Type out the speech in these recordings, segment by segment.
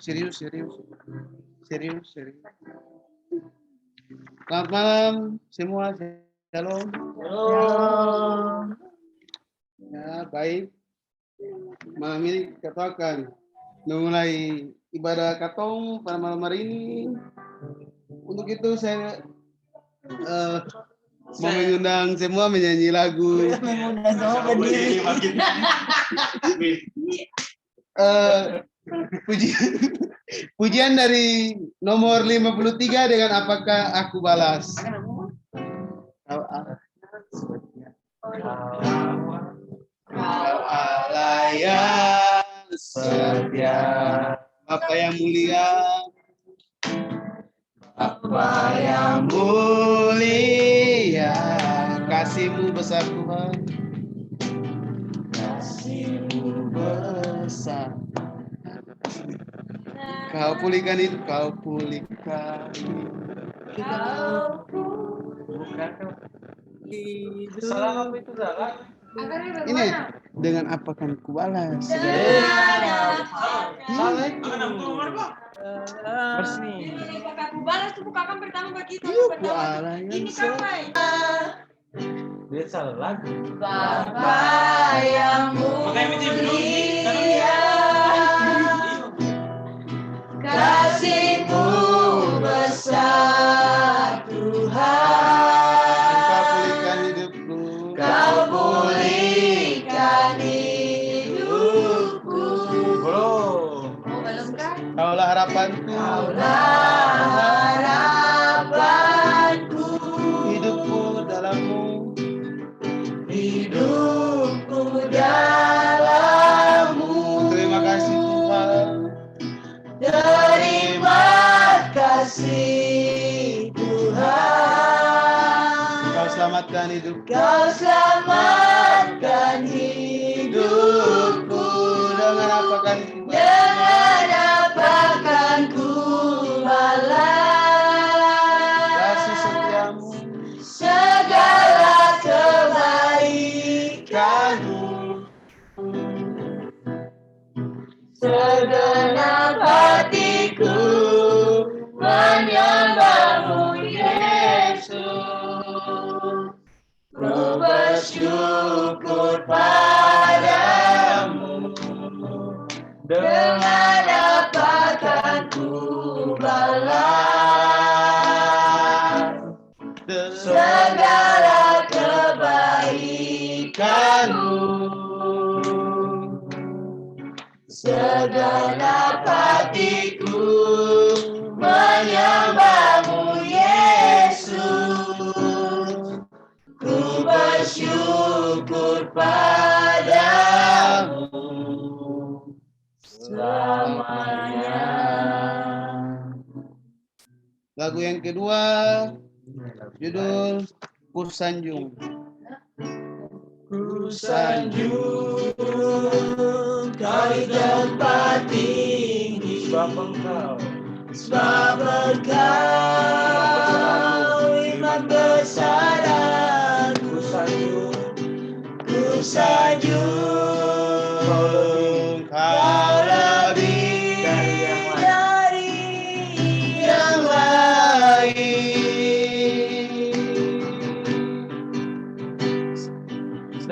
Serius. Selamat malam semua. Shalom. Ya, baik. Malam ini kita akan memulai ibadah katong pada malam hari ini. Untuk itu saya mau mengundang semua menyanyi lagu. Mengundang semua berdiri. Pujian dari nomor 53 dengan apakah aku balas. Kau Allah yang setia, Bapa yang mulia, Bapa yang mulia, kasih-Mu besar Tuhan, kasih-Mu besar. Kau pulihkan hidup, Kau pulihkan hidup. Salah apa itu salah? Ini dengan apa kan kubalas? Salah itu. Bersih. Aku balas tuh bukan pertama begitu. Ini kapan? Dia salah lagu. Bapa yang mulia, kasih-Mu besar Tuhan. Kau pulihkan hidupku. Belum kan? Kaulah harapanku. Hidupku dalam-Mu. Terima kasih Tuhan. Terima kasih Tuhan. Kau selamatkan hidupku. Kau selamatkan hidupku. Dengan apa kan ku balas kasih setiamu, segala kebaikan-Mu. Segenap hatiku menyembah-Mu Yesus. Ku bersyukur padamu. Dengan apa kan ku balas segala kebaikan-Mu. Segenap hatiku menyembah-Mu Yesus. Ku bersyukur padamu selamanya. Lagu yang kedua judul Ku Sanjung. Ku sanjung Kau di tempat tinggi, sebab Engkau iman besar aku. Ku sanjung Kau lebih dari yang lain,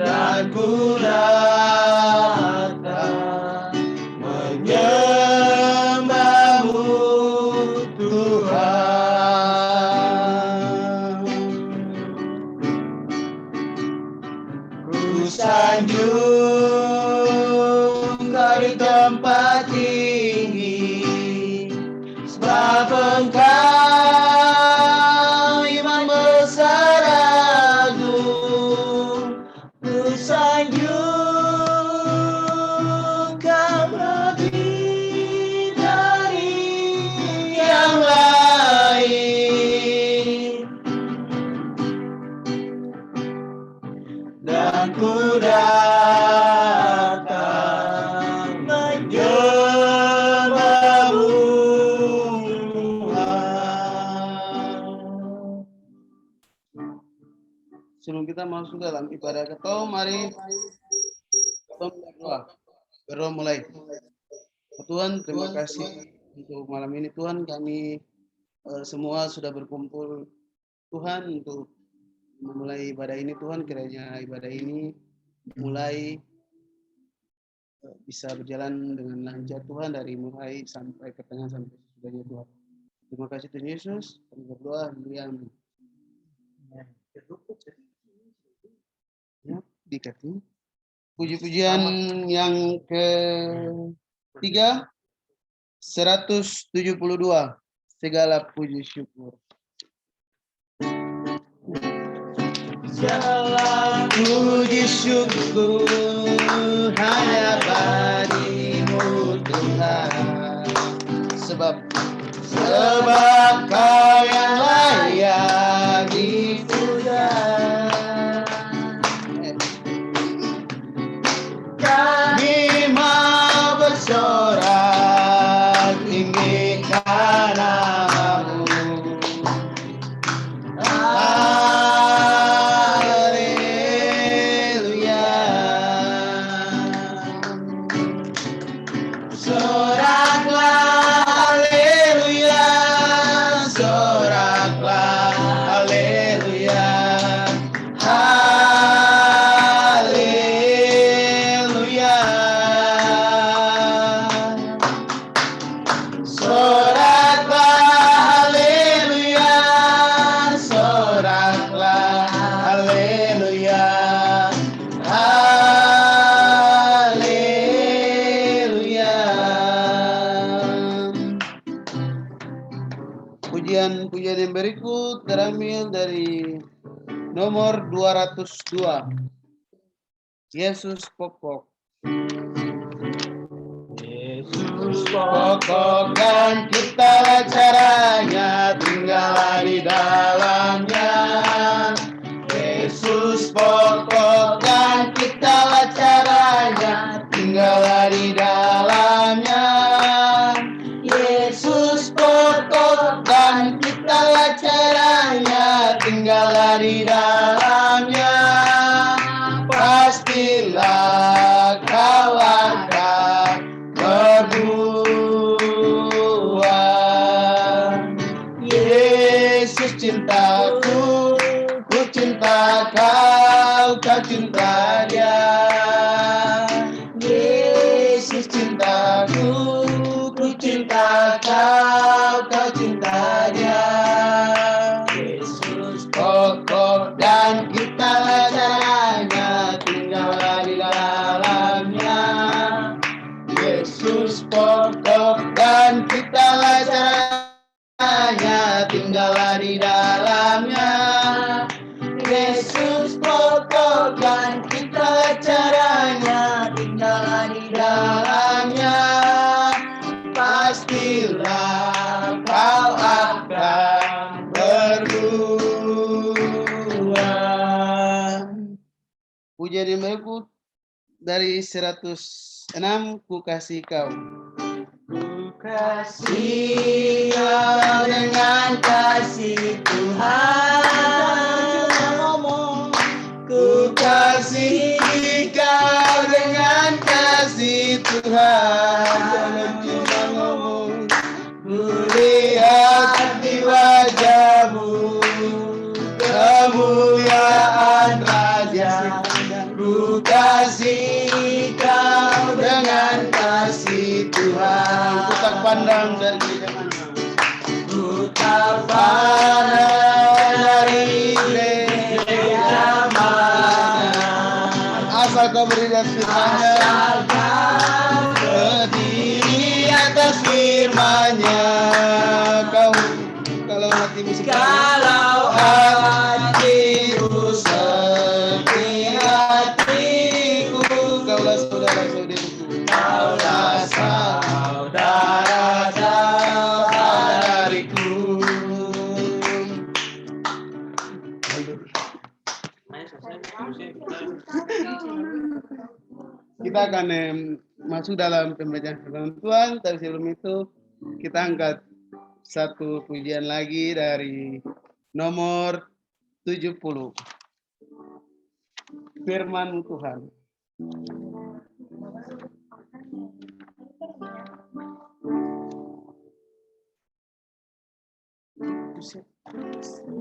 dan ku datang menyembah-Mu Tuhan. Ku sanjung Kau di tempat tinggi, sebab Engkau iman besar agung. Ku sanjung Kau lebih dari yang lain, dan ku datang menyembah-Mu. sebelum kita masuk dalam ibadah ketemu, mari kita berdoa mulai. Tuhan, terima kasih untuk malam ini Tuhan, kami semua sudah berkumpul Tuhan untuk memulai ibadah ini Tuhan, kiranya ibadah ini mulai bisa berjalan dengan lancar Tuhan, dari mulai sampai ke tengah sampai sesudahnya Tuhan. Terima kasih Tuhan Yesus, kami berdoa, amin. Ya, dikasih. Puji-pujian yang ketiga, 172, segala puji syukur. Segala puji syukur hanya bagi-Mu Tuhan, sebab Kau yang layak dipuja. Kami mau bersorak tinggikan nama-Mu. Haleluya. Soraklah haleluya, soraklah haleluya. Haleluya. Soraklah haleluya, soraklah haleluya. Haleluya. Pujian yang berikut terambil dari nomor 202. Yesus pokok. Yesus pokok dan kita caranya, tinggallah di dalamnya. Yesus pokok dan kita caranya, tinggallah di dalamnya. Yesus pokok dan kita caranya, tinggallah di dalamnya. Pastilah kau akan berbuah. Yesus cintaku, ku cinta kau, kau cinta Dia. Yesus cintaku, ku cinta kau, kau cinta Dia. Yesus pokok dan kita caranya, tinggallah di dalamnya. Yesus pokok dan kita caranya, tinggallah di dalamnya. Yesus pokok dan kita caranya, tinggallah di dalamnya. Pastilah kau akan berbuah. Pujian yang berikut dari 106, ku kasih kau. Ku kasih kau dengan kasih Tuhan. Ku kasih kau dengan kasih Tuhan. Jangan cuma ngomong. Ku lihat di wajah-Mu kemuliaan Raja. Ku kasih kau dengan kasih Tuhan. Ku tak pandang dari gereja mana. Ku tak pandang dari gereja mana. Asal kau beri dan firman-Nya. Asal kau berdiri atas firman-Nya. Kalau hatimu seperti hatiku, kaulah saudara-saudariku. Kaulah saudara-saudariku. Kita akan masuk dalam pembacaan firman Tuhan, tapi sebelum itu kita angkat satu pujian lagi dari nomor 70. firman Tuhan.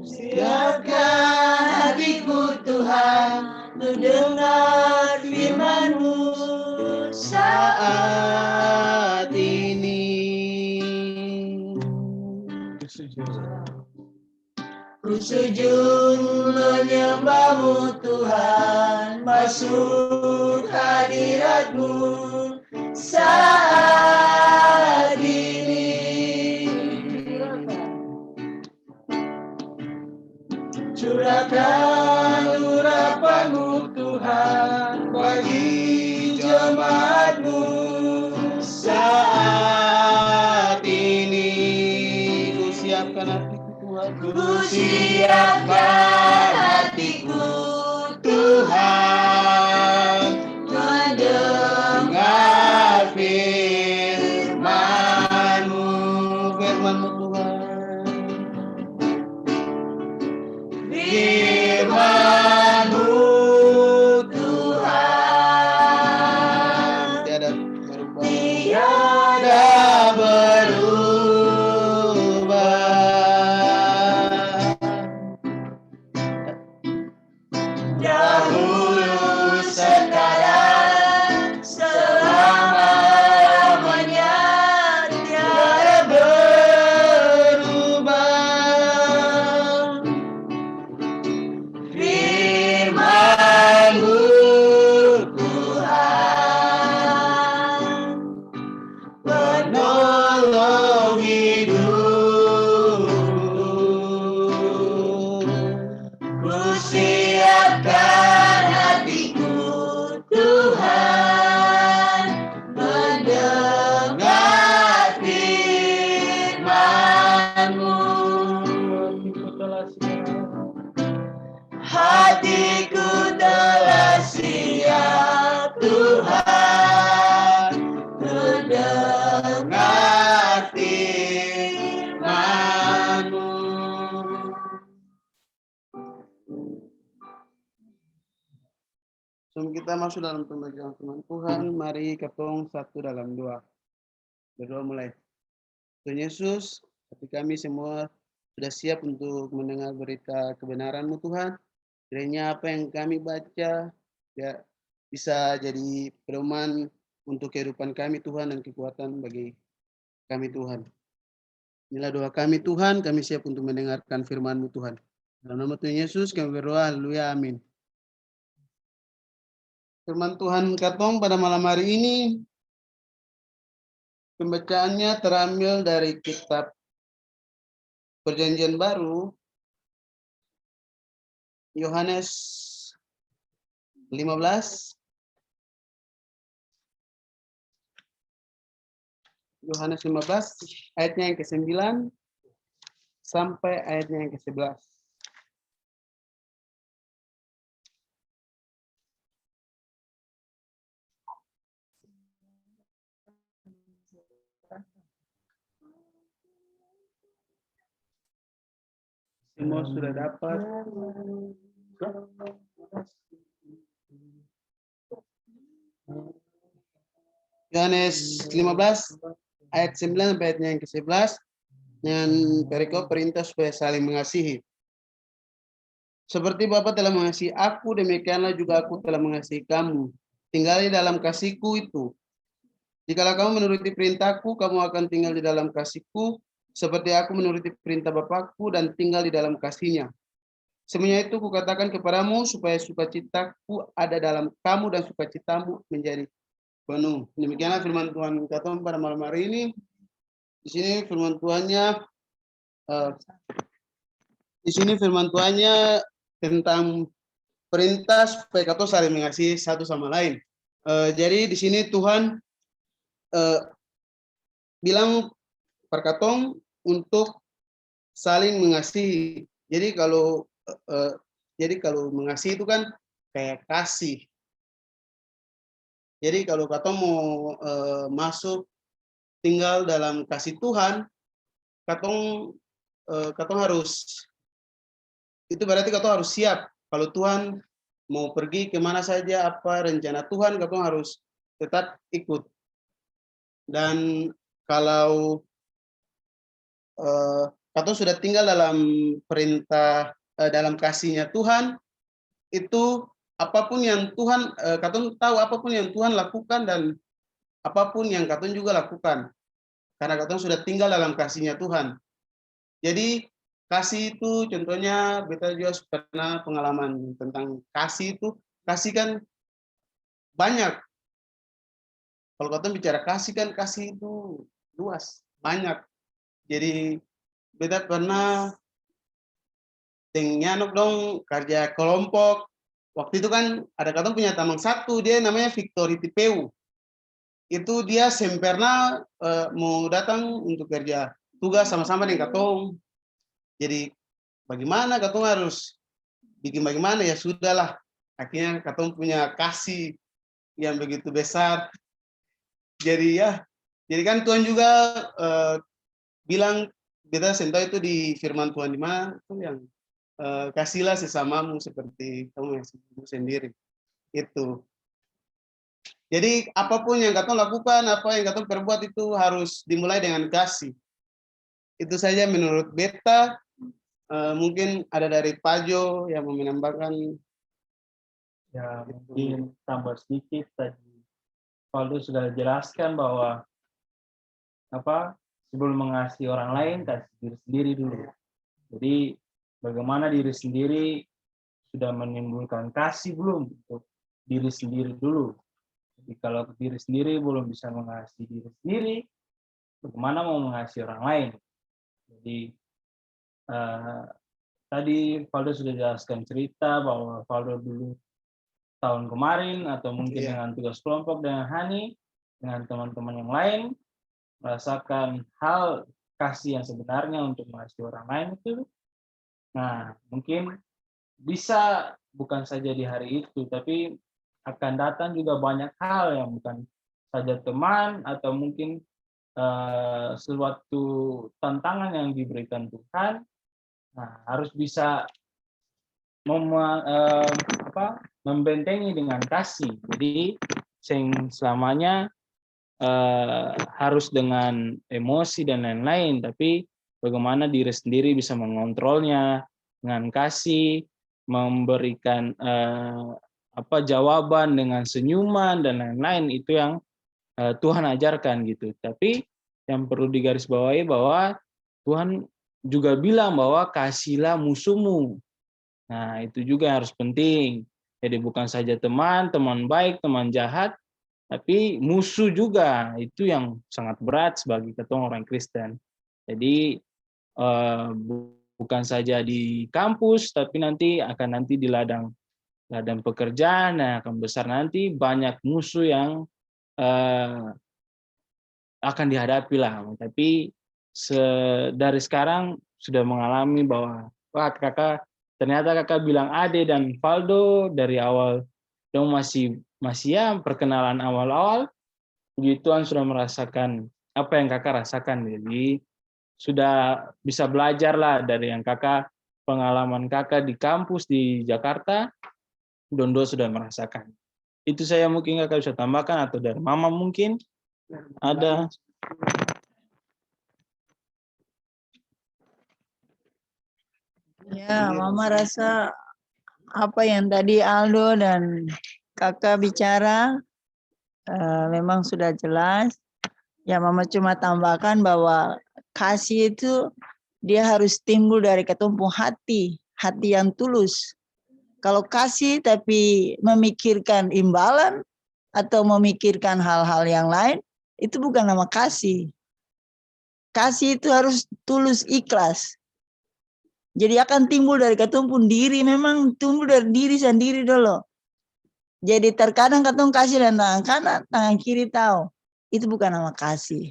Siapkan hatiku Tuhan untuk dengar firman-Mu Saat ini ku sujud menyembah-Mu Tuhan, masuk hadirat-Mu saat ini. Curahkan urapan-Mu Tuhan bagi jemaat-Mu saat ini ku siapkan hatiku Tuhan. Ku siapkan hatiku Tuhan mendengar firman-Mu, firman-Mu Tuhan. firman-Mu Tuhan. Tiada berubah. Tiada berubah. Dahulu sekarang selama-lamanya tiada berubah. Firman-Mu Tuhan penolong hidupku. Ku siapkan hatiku Tuhan mendengar firman-Mu. Hatiku telah siap Tuhan mendengar firman-Mu. Sebelum kita masuk dalam pembacaan firman Tuhan, mari ketong satu dalam doa. Berdoa mulai. Tuhan Yesus, hati kami semua sudah siap untuk mendengar berita kebenaran-Mu Tuhan. Kiranya apa yang kami baca ya bisa jadi pedoman untuk kehidupan kami Tuhan dan kekuatan bagi kami Tuhan. Inilah doa kami Tuhan, kami siap untuk mendengarkan firman-Mu Tuhan. Dalam nama Tuhan Yesus kami berdoa, haleluya, amin. Firman Tuhan katong pada malam hari ini, pembacaannya terambil dari kitab Perjanjian Baru, Yohanes 15, Yohanes 15, ayatnya yang ke-9 sampai ayatnya yang ke-11. Semua sudah dapat. Yohanes 15 ayat 9 sampai ayatnya yang ke-11 dengan perikop perintah supaya saling mengasihi. Seperti Bapa telah mengasihi aku, demikianlah juga aku telah mengasihi kamu. Tinggali dalam kasihku itu. Jikalau kamu menuruti perintahku, kamu akan tinggal di dalam kasihku, seperti aku menuruti perintah Bapakku dan tinggal di dalam kasihnya. Semuanya itu kukatakan kepadamu supaya sukacitaku ada dalam kamu dan sukacitamu menjadi penuh. Demikianlah firman Tuhan kata pada malam hari ini. Di sini firman Tuhannya tentang perintah supaya kita saling mengasihi satu sama lain. Jadi di sini Tuhan bilang perkatong untuk saling mengasihi. Jadi kalau mengasihi itu kan kayak kasih. Jadi kalau katong mau masuk tinggal dalam kasih Tuhan, katong harus, itu berarti katong harus siap. Kalau Tuhan mau pergi kemana saja, apa rencana Tuhan, katong harus tetap ikut. Dan kalau katong sudah tinggal dalam perintah, dalam kasihnya Tuhan, itu apapun yang Tuhan, katong tahu apapun yang Tuhan lakukan dan apapun yang katong juga lakukan. Karena katong sudah tinggal dalam kasihnya Tuhan. Jadi kasih itu contohnya beta juga pernah pengalaman tentang kasih itu. Kasih kan banyak. Kalau katong bicara kasih kan kasih itu luas, banyak. Jadi beta pernah nyanok dong kerja kelompok. Waktu itu kan ada katong punya tamang satu, dia namanya Victory Tipeu. Itu dia sempurna mau datang untuk kerja tugas sama-sama dengan katong. Jadi bagaimana katong harus bikin bagaimana, ya sudahlah. Akhirnya katong punya kasih yang begitu besar. Jadi ya, jadi kan Tuhan juga bilang, beta sentuh itu di firman Tuhan di mana itu yang kasihlah sesamamu seperti kamu yang sendiri. Itu. Jadi apapun yang katong lakukan, apa yang katong perbuat itu harus dimulai dengan kasih. Itu saja menurut beta. Mungkin ada dari Pajo yang mau menambahkan. Ya, mungkin tambah sedikit tadi. Valdo sudah jelaskan bahwa sebelum mengasihi orang lain, kasih diri sendiri dulu. Jadi bagaimana diri sendiri sudah menimbulkan kasih belum untuk diri sendiri dulu. Jadi kalau diri sendiri belum bisa mengasihi diri sendiri, bagaimana mau mengasihi orang lain? Jadi tadi Valdo sudah jelaskan cerita bahwa Valdo dulu tahun kemarin atau mungkin dengan tugas kelompok dengan Hani, dengan teman-teman yang lain, merasakan hal kasih yang sebenarnya untuk mengasihi orang lain itu. Nah, mungkin bisa bukan saja di hari itu, tapi akan datang juga banyak hal yang bukan saja teman atau mungkin suatu tantangan yang diberikan Tuhan. Nah, harus bisa membentengi dengan kasih. Jadi selamanya harus dengan emosi dan lain-lain, tapi bagaimana diri sendiri bisa mengontrolnya dengan kasih, memberikan jawaban dengan senyuman dan lain-lain. Itu yang Tuhan ajarkan gitu. Tapi yang perlu digarisbawahi bahwa Tuhan juga bilang bahwa kasihlah musuhmu. Nah, itu juga harus penting. Jadi bukan saja teman baik, teman jahat, tapi musuh juga. Itu yang sangat berat sebagai ketong orang Kristen. Jadi bukan saja di kampus, tapi nanti di ladang pekerjaan, akan besar nanti banyak musuh yang akan dihadapi lah. Tapi dari sekarang sudah mengalami bahwa ternyata kakak bilang Ade dan Valdo dari awal dong masih ya perkenalan awal-awal, puji Tuhan sudah merasakan apa yang kakak rasakan. Jadi sudah bisa belajar lah dari yang pengalaman kakak di kampus di Jakarta, Dondo sudah merasakan. Itu saya mungkin kakak bisa tambahkan, atau dari mama mungkin ada. Ya, mama rasa apa yang tadi Aldo dan kakak bicara memang sudah jelas. Ya, mama cuma tambahkan bahwa kasih itu dia harus timbul dari ketumpuk hati yang tulus. Kalau kasih tapi memikirkan imbalan atau memikirkan hal-hal yang lain, itu bukan nama kasih. Kasih itu harus tulus, ikhlas. Jadi akan timbul dari ketumpuk diri, memang timbul dari diri sendiri dulu. Jadi terkadang katong kasih dan tangan kanan, tangan kiri tahu. Itu bukan nama kasih.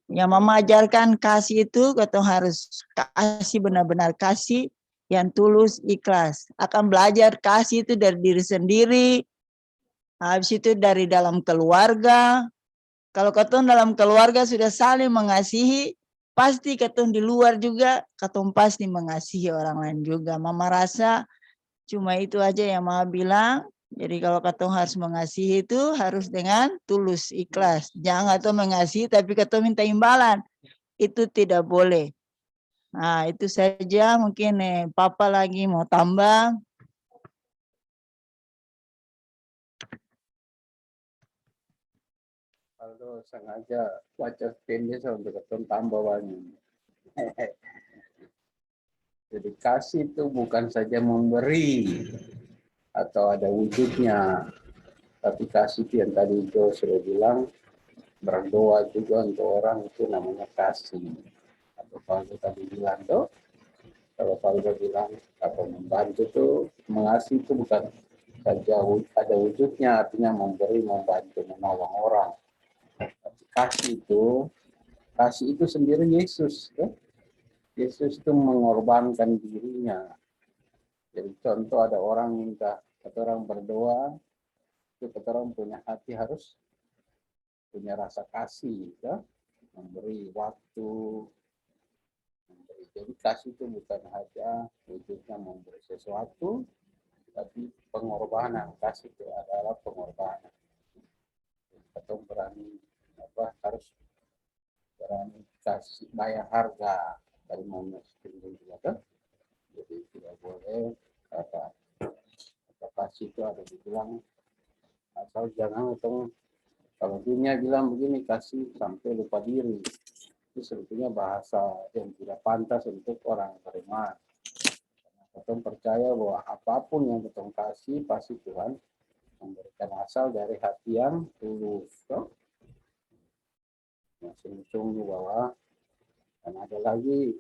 Yang mama ajarkan kasih itu katong harus kasih benar-benar kasih yang tulus, ikhlas. Akan belajar kasih itu dari diri sendiri. Habis itu dari dalam keluarga. Kalau katong dalam keluarga sudah saling mengasihi, pasti katong di luar juga katong pasti mengasihi orang lain juga. Mama rasa Cuma itu aja yang Mama bilang. Jadi kalau katong harus mengasihi itu harus dengan tulus, ikhlas. Jangan katong mengasihi tapi katong minta imbalan. Itu tidak boleh. Nah, itu saja mungkin Papa lagi mau tambah. Kalau sengaja baca pendek untuk ketemu tambah banyak. Jadi kasih itu bukan saja memberi atau ada wujudnya, tapi kasih itu yang tadi itu sudah bilang, berdoa juga untuk orang itu namanya kasih. Atau kalau tadi bilang tuh, kalau Faldo bilang atau membantu tuh, mengasihi itu bukan saja ada wujudnya, artinya memberi, membantu, menolong orang. Tapi kasih itu sendiri Yesus. Ya? Yesus itu mengorbankan dirinya. Jadi contoh ada orang minta, kata orang berdoa, itu kata orang punya hati harus punya rasa kasih, ya? Memberi waktu, memberi. Jadi kasih itu bukan hanya wujudnya memberi sesuatu, tapi pengorbanan. Kasih itu adalah pengorbanan. Atau berani harus berani kasih bayar harga dari mana sendiri, kan? Jadi tidak boleh apa kasih itu ada dibilang asal jangan atau kalau dunia bilang begini kasih sampai lupa diri, itu sebetulnya bahasa yang tidak pantas untuk orang beriman. Kita percaya bahwa apapun yang kita kasih pasti Tuhan memberikan asal dari hati yang tulus. Sungguh-sungguh bahwa dan ada lagi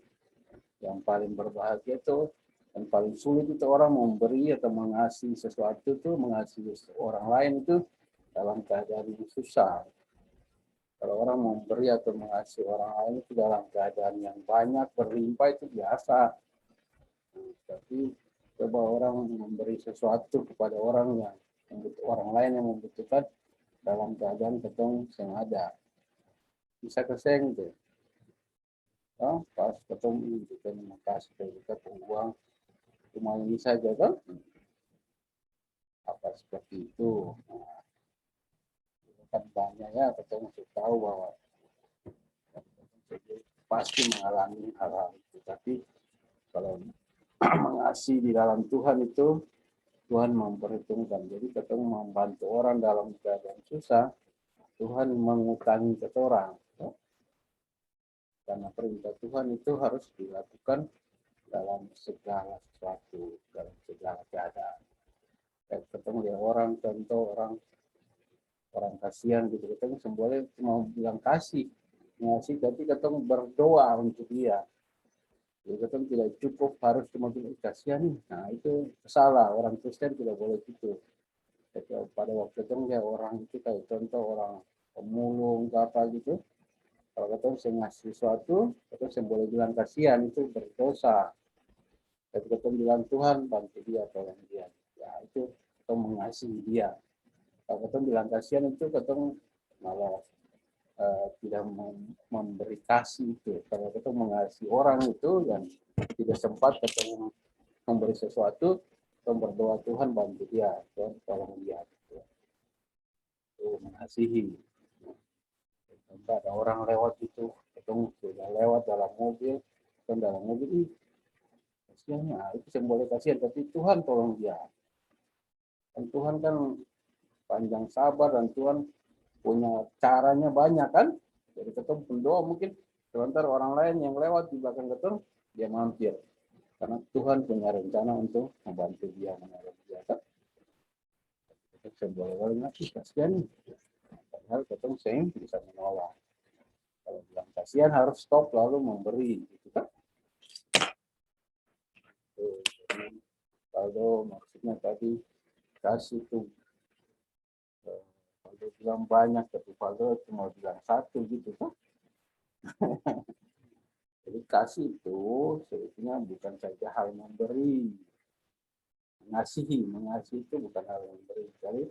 yang paling berbahagia itu yang paling sulit itu orang memberi atau mengasihi sesuatu itu, mengasihi orang lain itu dalam keadaan yang susah. Kalau orang memberi atau mengasihi orang lain itu dalam keadaan yang banyak berlimpah itu biasa. Tapi coba orang memberi sesuatu kepada orang lain yang membutuhkan dalam keadaan ketong sengaja bisa keseng tuh. Pas ketemu kita kasih kita uang cuma ini saja kan apa seperti itu. Kan banyak ya ketemu tahu bahwa pasti mengalami hal-hal itu, tapi kalau mengasihi di dalam Tuhan itu Tuhan memperhitungkan. Jadi ketemu membantu orang dalam keadaan susah, Tuhan mengutangi ke orang. Karena perintah Tuhan itu harus dilakukan dalam segala sesuatu, dalam segala keadaan. Kayak ketemu dia orang, contoh orang kasihan gitu, ketemu semboleh mau bilang kasih, ngasih, tapi ketemu berdoa untuk dia. Jadi ketemu tidak cukup harus cuma bilang kasihan nih. Nah itu salah, orang Kristen tidak boleh gitu. Jadi pada waktu itu dia orang itu kayak contoh orang pemulung apa gitu. Kalau ketemu saya ngasih sesuatu, ketemu saya boleh bilang kasihan, itu berdosa. Tapi ketemu bilang Tuhan bantu dia, tolong dia. Ya itu ketemu mengasihi dia. Kalau ketemu bilang kasihan itu ketemu malah tidak memberi kasih itu. Kalau ketemu mengasihi orang itu dan tidak sempat ketemu memberi sesuatu, ketemu berdoa Tuhan bantu dia, Tuhan tolong dia. Itu mengasihi. Ada orang lewat itu, ketemu sudah lewat dalam mobil, kan dalam mobil kasihannya, itu yang boleh kasihan, tapi Tuhan tolong dia. Dan Tuhan kan panjang sabar dan Tuhan punya caranya banyak kan. Jadi ketemu berdoa mungkin sebentar orang lain yang lewat di belakang ketemu dia mampir. Karena Tuhan punya rencana untuk membantu dia, menolong dia kan. Kita boleh ngasih kasihan. Padahal ketemu saya bisa menolong. Kalau bilang kasihan harus stop lalu memberi, gitu kan? Kalau maksudnya tadi kasih itu, kalau bilang banyak tapi kalau cuma bilang satu gitu kan? Jadi kasih itu sebetulnya bukan saja hal memberi, mengasihi itu bukan hal memberi. Jadi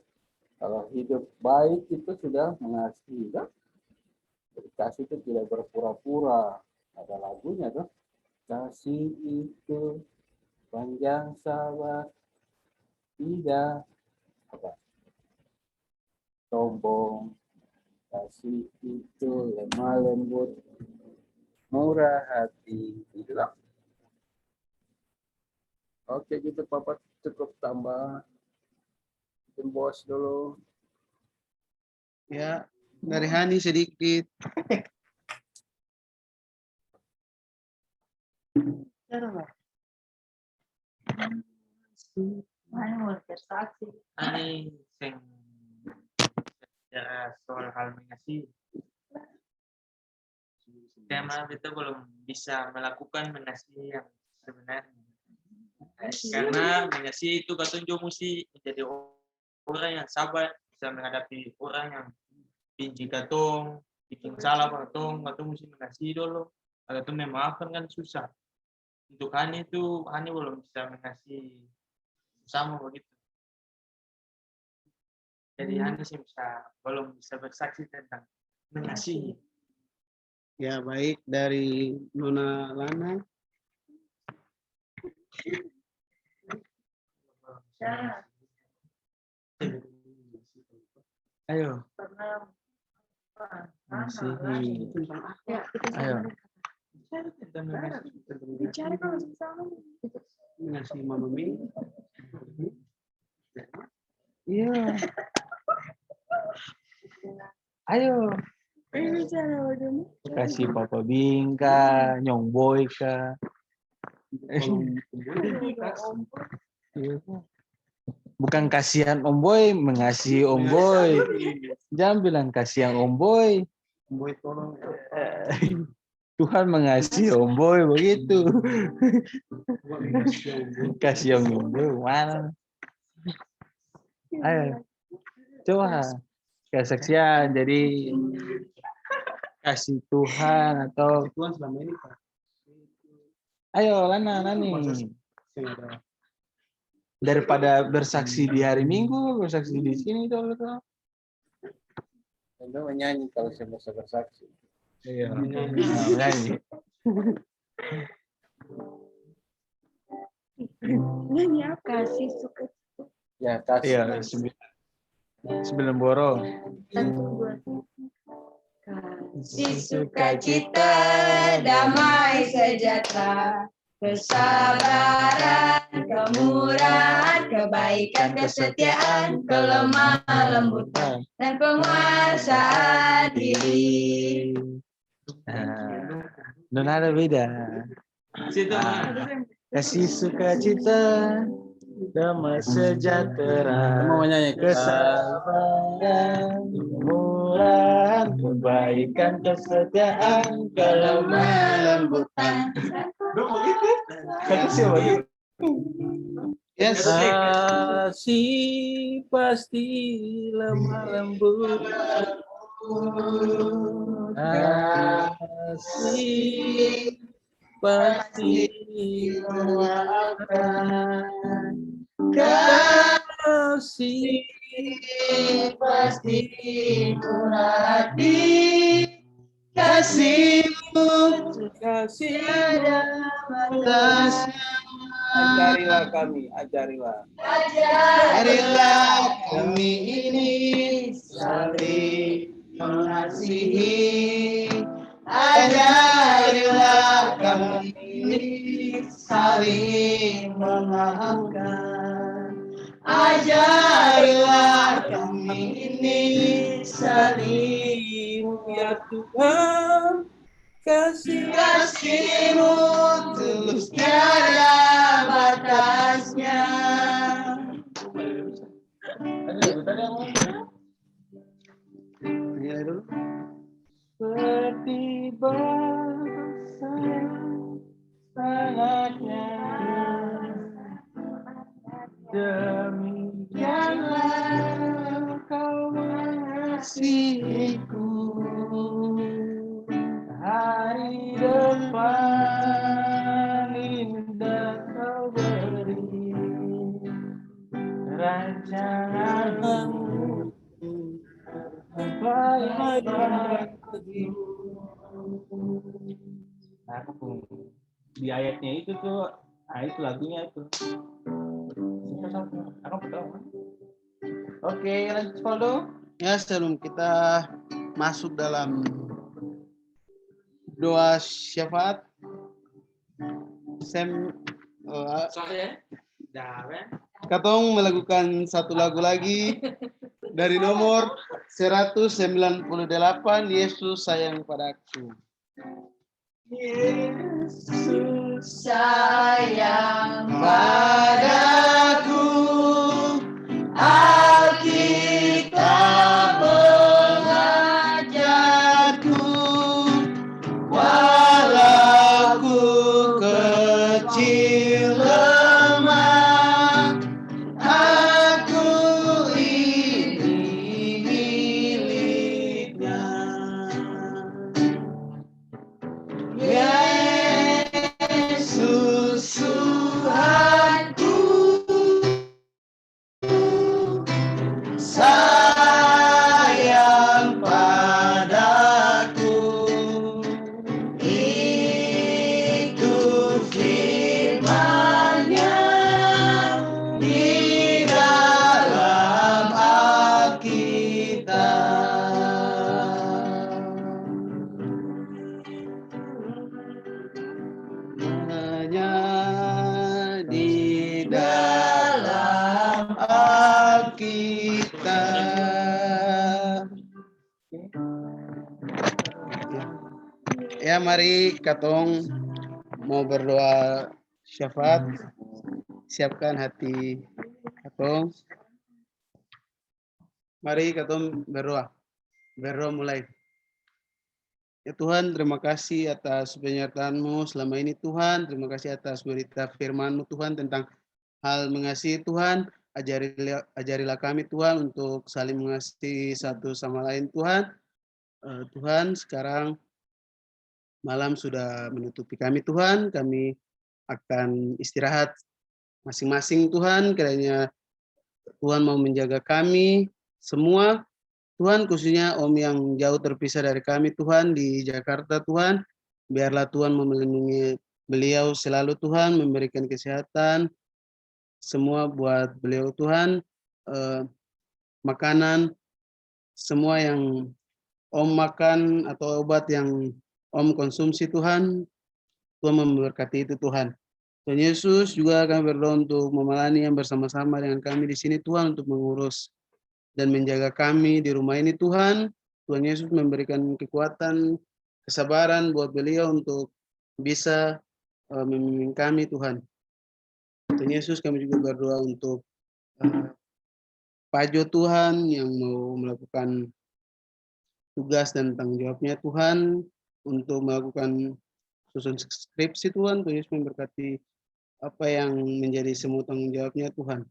kalau hidup baik itu sudah mengasihi kan? Jadi kasih itu tidak berpura-pura. Ada lagunya tuh. Kasih itu panjang sabar, tidak sombong, kasih itu lemah lembut, murah hati, itulah. Oke gitu Papa, cukup tambah bos dulu. Ya, dari Hani sedikit. Ani sing bicara soal hal mengasihi. Tema kita belum bisa melakukan mengasihi yang sebenarnya. Karena mengasihi itu katunjuk mesti menjadi orang yang sabar, bisa menghadapi orang yang benci katong, bikin salah katong mesti mengasihi dulu. Kalau katong memaafkan kan susah. Untuk Hani itu, Hani belum bisa mengasihi sama begitu. Jadi Hani sih belum bisa bersaksi tentang mengasihi. Ya, baik dari Nona Lana. Ayo. Mengasihi. Ayo. Bicara kalau sama. Mengasihi Mama Mi. Iya. Ayo. Bicara bagaimana? Kasih Papa Bingka, Nyong Boy ka. Bukan kasihan Om Boy, mengasihi Om Boy. Jangan bilang kasihan Om Boy. Boy tolong. Tuhan mengasihi Om Boy begitu. Kasihan Om Boy mana? Ayo, coba kesaksian. Jadi kasih Tuhan atau Tuhan selama ini Pak. ayo Lana Nani. Daripada bersaksi di hari Minggu, bersaksi di sini tuh. Anda menyanyi kalau saya bisa bersaksi. Iya. Nyanyi. Nyanyi apa? Kasih suka. Ya kasih. Iya, 9 boro. Satu, dua, tiga. Kasih sukacita, damai sejahtera, kesabaran, kemurahan, kebaikan, kesetiaan, kelemah lembutan, dan penguasaan diri. Nah, non ada beda. Situ Kasih sukacita, damai sejahtera, Mau menyanyi kesabaran, kemurahan, kebaikan, kesetiaan, kelemah lembutan. Kasih begitu. Yes. Kasih pasti lemah lembut. Kasih pasti memaafkan. Kasih pasti murah hati. Kasihmu ada batasnya. Ajarilah kami, ajarilah. Marilah kami ini saling mengasihi. Ajarilah kami ini saling memaafkan. Ajarilah kami ini saling, ya Tuhan, kasih-Mu tulus tiada batasnya. Nyanyi dulu. Seperti bangsa sangatnya, demikianlah Kau mengasihiku. Hari depan indah Kau beri, rancangan-Mu baik bagiku. Aku di ayatnya itu tuh, itu lagunya itu. Aku Oke, lanjut Valdo. Ya, sebelum kita masuk dalam doa syafaat, Katong melakukan satu lagu lagi dari nomor 198, Yesus sayang padaku. Yesus sayang Padaku, Alkitab mengajarku, walau ku kecil lemah, aku ini miliknya. Yesus Tuhanku, sayang padaku, itu firman-Nya di dalam Alkitab. Hanya di dalam Alkitab. Ya, mari katong mau berdoa syafaat. Siapkan hati katong. Mari katong berdoa. Berdoa mulai. Ya Tuhan, terima kasih atas penyertaan-Mu selama ini Tuhan. Terima kasih atas berita firman-Mu Tuhan tentang hal mengasihi Tuhan. Ajarilah kami Tuhan untuk saling mengasihi satu sama lain Tuhan. Tuhan, sekarang malam sudah menutupi kami Tuhan. Kami akan istirahat masing-masing Tuhan. Kiranya Tuhan mau menjaga kami semua. Tuhan, khususnya Om yang jauh terpisah dari kami Tuhan di Jakarta Tuhan, biarlah Tuhan melindungi beliau selalu Tuhan, memberikan kesehatan semua buat beliau Tuhan, makanan semua yang Om makan atau obat yang Om konsumsi Tuhan, Tuhan memberkati itu Tuhan. Tuhan Yesus juga kami berdoa untuk memelayani yang bersama-sama dengan kami di sini Tuhan untuk mengurus dan menjaga kami di rumah ini Tuhan. Tuhan Yesus memberikan kekuatan, kesabaran buat beliau untuk bisa memimpin kami Tuhan. Tuhan Yesus kami juga berdoa untuk Pak Jo Tuhan yang mau melakukan tugas dan tanggung jawabnya Tuhan untuk melakukan susun skripsi Tuhan. Tuhan Yesus memberkati apa yang menjadi semua tanggung jawabnya Tuhan.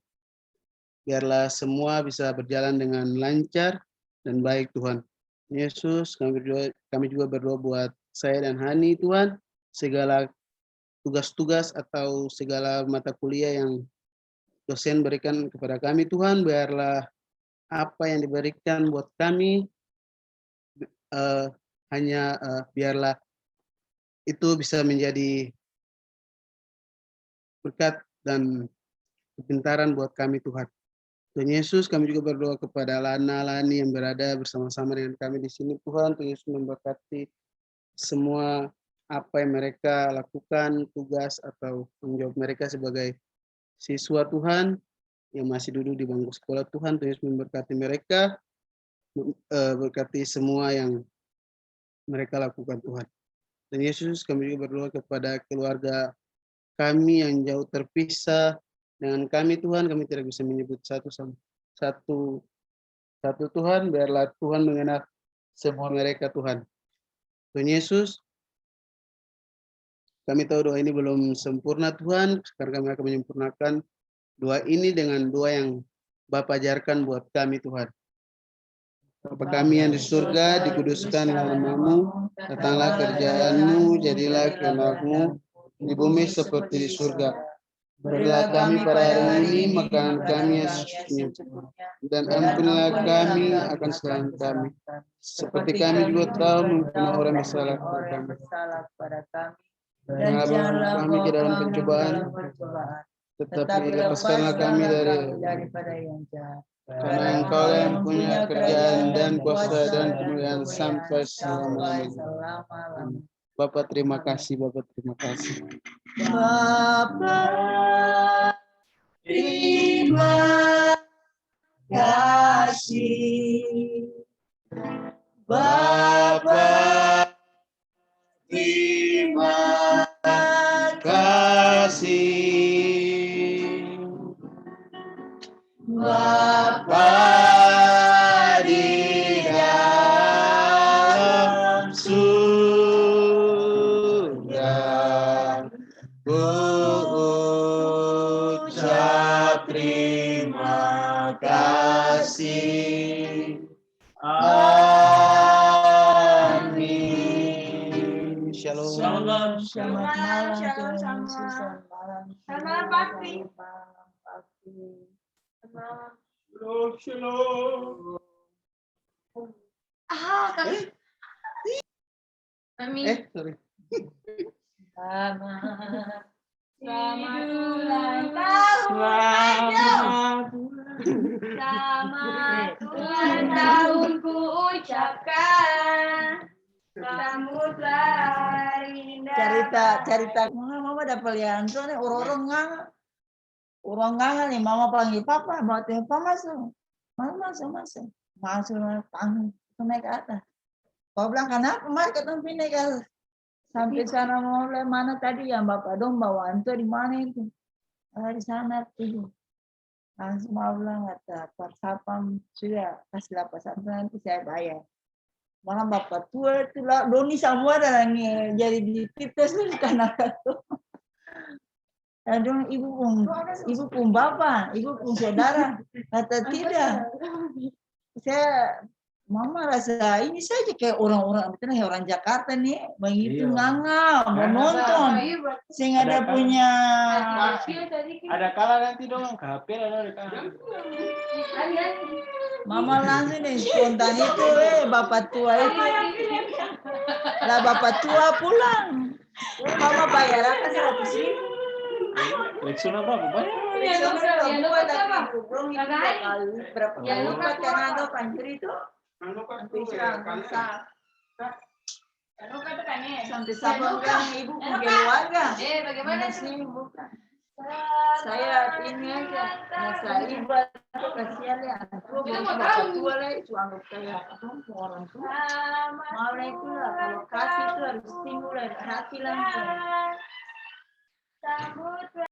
Biarlah semua bisa berjalan dengan lancar dan baik Tuhan. Yesus, kami juga berdoa buat saya dan Hani Tuhan, segala tugas-tugas atau segala mata kuliah yang dosen berikan kepada kami Tuhan, biarlah apa yang diberikan buat kami biarlah itu bisa menjadi berkat dan kepintaran buat kami Tuhan. Tuhan Yesus, kami juga berdoa kepada Lana, Lani yang berada bersama-sama dengan kami di sini Tuhan. Tuhan Yesus memberkati semua apa yang mereka lakukan, tugas atau tanggung jawab mereka sebagai siswa Tuhan yang masih duduk di bangku sekolah Tuhan. Tuhan Yesus memberkati mereka, berkati semua yang mereka lakukan Tuhan. Dan Yesus, kami juga berdoa kepada keluarga kami yang jauh terpisah dengan kami Tuhan, kami tidak bisa menyebut satu Tuhan, biarlah Tuhan mengenal semua mereka Tuhan. Tuhan Yesus, kami tahu doa ini belum sempurna Tuhan, sekarang kami akan menyempurnakan doa ini dengan doa yang Bapa ajarkan buat kami Tuhan. Bapa kami yang di surga, dikuduskanlah nama-Mu, datanglah kerjaan-Mu, jadilah kehendak-Mu di bumi seperti di surga. Berilah kami pada hari ini makanan kami yang secukupnya, dan ampunilah kami akan kesalahan kami, seperti kami juga tahu mengampuni orang yang bersalah kepada kami. Dan janganlah kami ke dalam pencobaan, Tetapi lepaskanlah kami daripada yang jahat. karena Engkau yang punya kerajaan dan kuasa dan kemuliaan sampai selama-lamanya. Bapak terima kasih, Bapak terima kasih. Bapa, terima kasih. Bapa, terima kasih. Bapa di dalam surga, ku ucap terima kasih. Amin. Shalom. Shalom. Selamat malam, Shalom, Tuhan shalom. Yesus. Selamat malam. Selamat malam, Pakti. Malam, Pakti. Shalom. Kakak. Amin. Sorry. Selamat Selamat ulang tahun. Selamat ulang tahun ku ucapkan. Sambutlah indah. cerita mama dapat lihat nih orang nggak nih mama panggil papa mau telepon masuk panggil naik ke atas kau bilang kenapa mas ketemu naik ke atas sampai sana mau mulai mana tadi yang bapak dong bawa anto di mana itu di sana tuh langsung mau bilang kata Pak Sapam sudah kasih lapas nanti saya bayar. Malah bapak tua itu lah, Doni semua dah nih jadi di tips tuh karena itu. Aduh, ibu pun bapak, ibu pun saudara, kata tidak. Saya, mama rasa ini saja kayak orang-orang, betul orang Jakarta nih, begitu nganga, mau nonton, sehingga ada punya. Ada kala nanti dong, HP ada kala. Mama langsung nih spontan itu, bapak tua itu. Lah bapak tua pulang. Mama bayar apa 100.000? Leksional berapa banyak? Berapa kali lipat karena ada pancur itu? Sampai sabun kan ibu punya keluarga. Bagaimana sih bukan? Saya ini aja, saya ibu kasihan ya. Aku bapak tua lah itu anggap kayak orang tua. Malah itu lah kalau kasih itu harus timbul dari hati langsung.